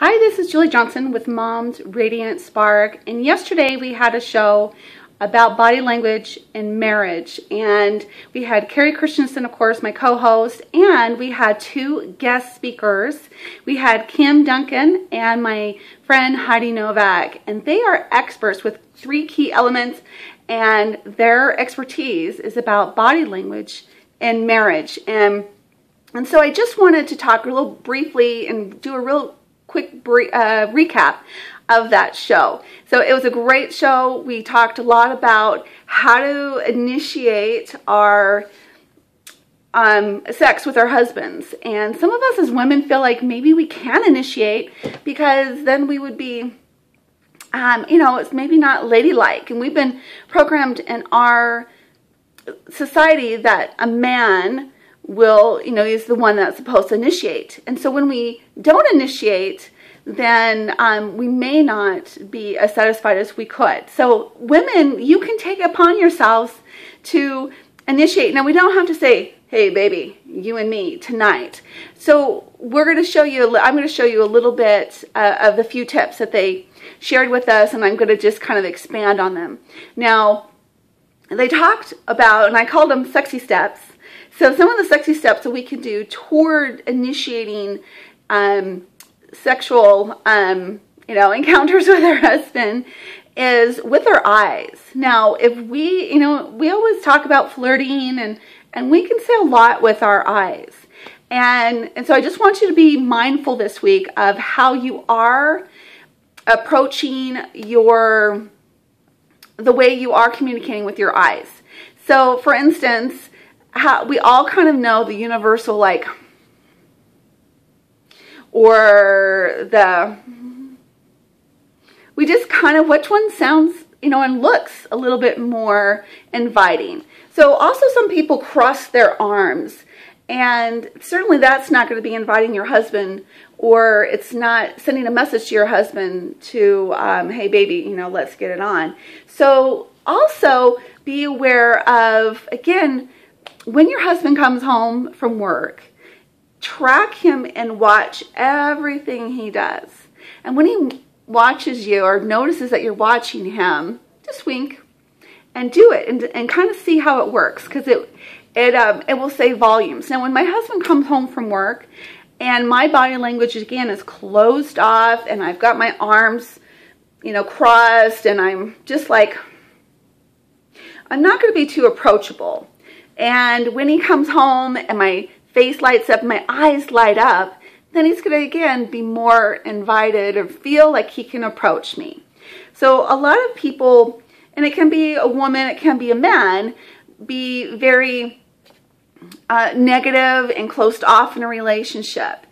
Hi, this is Julie Johnson with Mom's Radiant Spark, and yesterday we had a show about body language in marriage, and we had Carrie Christensen, of course, my co-host, and we had two guest speakers. We had Kim Duncan and my friend Heidi Novak, and they are experts with 3 key elements, and their expertise is about body language in marriage. And so I just wanted to talk a little briefly and do a real quick recap of that show. So it was a great show. We talked a lot about how to initiate our sex with our husbands. And some of us as women feel like maybe we can initiate because then we would be, it's maybe not ladylike. And we've been programmed in our society that a man will, is the one that's supposed to initiate. And so when we don't initiate, then we may not be as satisfied as we could. So women, you can take it upon yourselves to initiate. Now, we don't have to say, hey, baby, you and me tonight. So we're going to show you, I'm going to show you a little bit of the few tips that they shared with us, and I'm going to just kind of expand on them. Now, they talked about, and I called them sexy steps. So some of the sexy steps that we can do toward initiating sexual, encounters with our husband is with our eyes. Now, if we, we always talk about flirting, and we can say a lot with our eyes. And so I just want you to be mindful this week of how you are approaching the way you are communicating with your eyes. So, for instance, we all kind of know the universal, we just kind of, which one sounds, and looks a little bit more inviting. So also some people cross their arms, and certainly that's not going to be inviting your husband, or it's not sending a message to your husband to, hey baby, let's get it on. So also be aware of, again, when your husband comes home from work, track him and watch everything he does. And when he watches you or notices that you're watching him, just wink and do it and kind of see how it works, because it will say volumes. Now, when my husband comes home from work and my body language again is closed off and I've got my arms, crossed, and I'm just like, I'm not going to be too approachable. And when he comes home and my face lights up, my eyes light up, then he's going to, again, be more invited or feel like he can approach me. So a lot of people, and it can be a woman, it can be a man, be very negative and closed off in a relationship.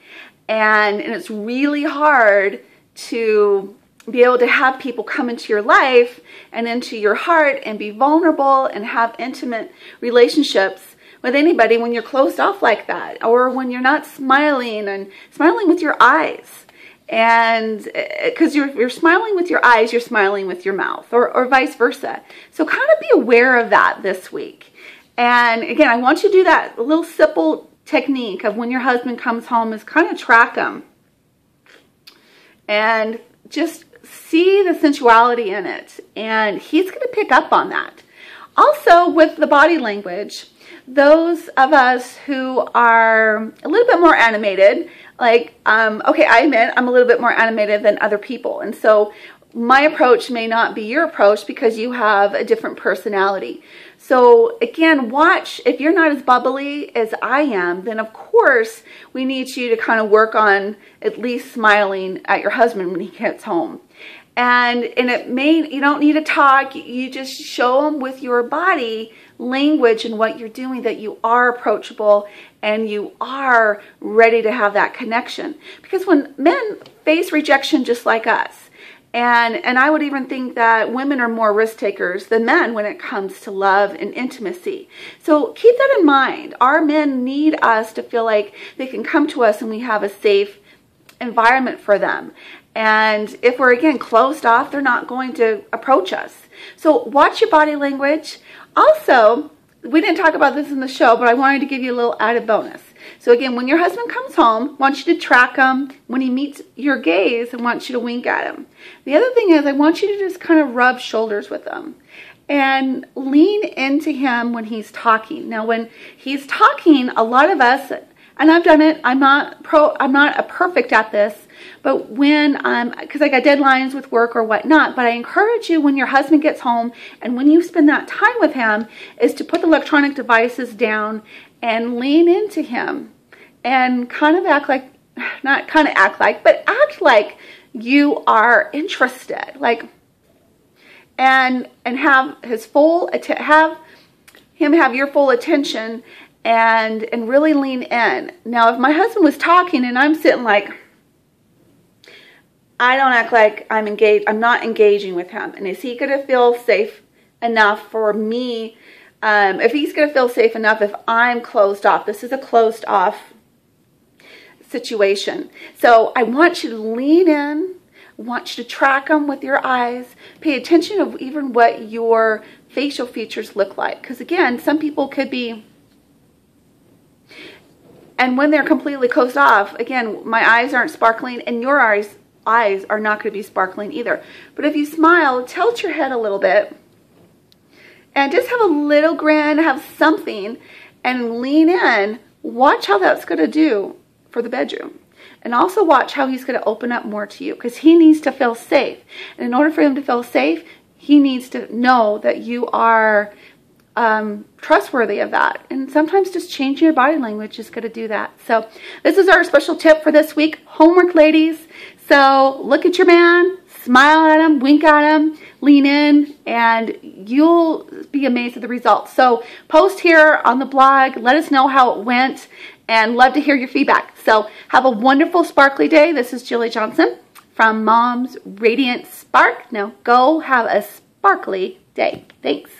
And it's really hard to be able to have people come into your life and into your heart and be vulnerable and have intimate relationships with anybody when you're closed off like that, or when you're not smiling and smiling with your eyes. And because you're smiling with your eyes, you're smiling with your mouth, or vice versa. So kind of be aware of that this week. And again, I want you to do that. A little simple technique of when your husband comes home is kind of track him and just see the sensuality in it, and he's going to pick up on that. Also, with the body language, those of us who are a little bit more animated, okay, I admit I'm a little bit more animated than other people, and so my approach may not be your approach because you have a different personality. So again, watch. If you're not as bubbly as I am, then of course we need you to kind of work on at least smiling at your husband when he gets home. And you don't need to talk. You just show him with your body language and what you're doing that you are approachable and you are ready to have that connection. Because when men face rejection just like us, and I would even think that women are more risk takers than men when it comes to love and intimacy. So keep that in mind. Our men need us to feel like they can come to us and we have a safe environment for them. And if we're, again, closed off, they're not going to approach us. So watch your body language. Also, we didn't talk about this in the show, but I wanted to give you a little added bonus. So again, when your husband comes home, I want you to track him. When he meets your gaze, I want you to wink at him. The other thing is I want you to just kind of rub shoulders with him and lean into him when he's talking. Now, when he's talking, a lot of us, and I've done it, I'm not a perfect at this, but when because I got deadlines with work or whatnot, but I encourage you when your husband gets home and when you spend that time with him is to put the electronic devices down and lean into him and kind of act like, not kind of act like, but act like you are interested, like, and have his full, have him have your full attention and really lean in. Now, if my husband was talking and I'm sitting like, I don't act like I'm engaged, I'm not engaging with him. And is he going to feel safe enough for me? If he's going to feel safe enough if I'm closed off. This is a closed off situation. So I want you to lean in. I want you to track them with your eyes. Pay attention of even what your facial features look like. Because again, some people could be, and when they're completely closed off, again, my eyes aren't sparkling and your eyes are not going to be sparkling either. But if you smile, tilt your head a little bit and just have a little grin, have something, and lean in. Watch how that's going to do for the bedroom. And also watch how he's going to open up more to you because he needs to feel safe. And in order for him to feel safe, he needs to know that you are trustworthy of that. And sometimes just changing your body language is going to do that. So this is our special tip for this week. Homework, ladies. So look at your man, smile at him, wink at him, lean in, and you'll be amazed at the results. So post here on the blog. Let us know how it went and love to hear your feedback. So have a wonderful sparkly day. This is Julie Johnson from Mom's Radiant Spark. Now go have a sparkly day. Thanks.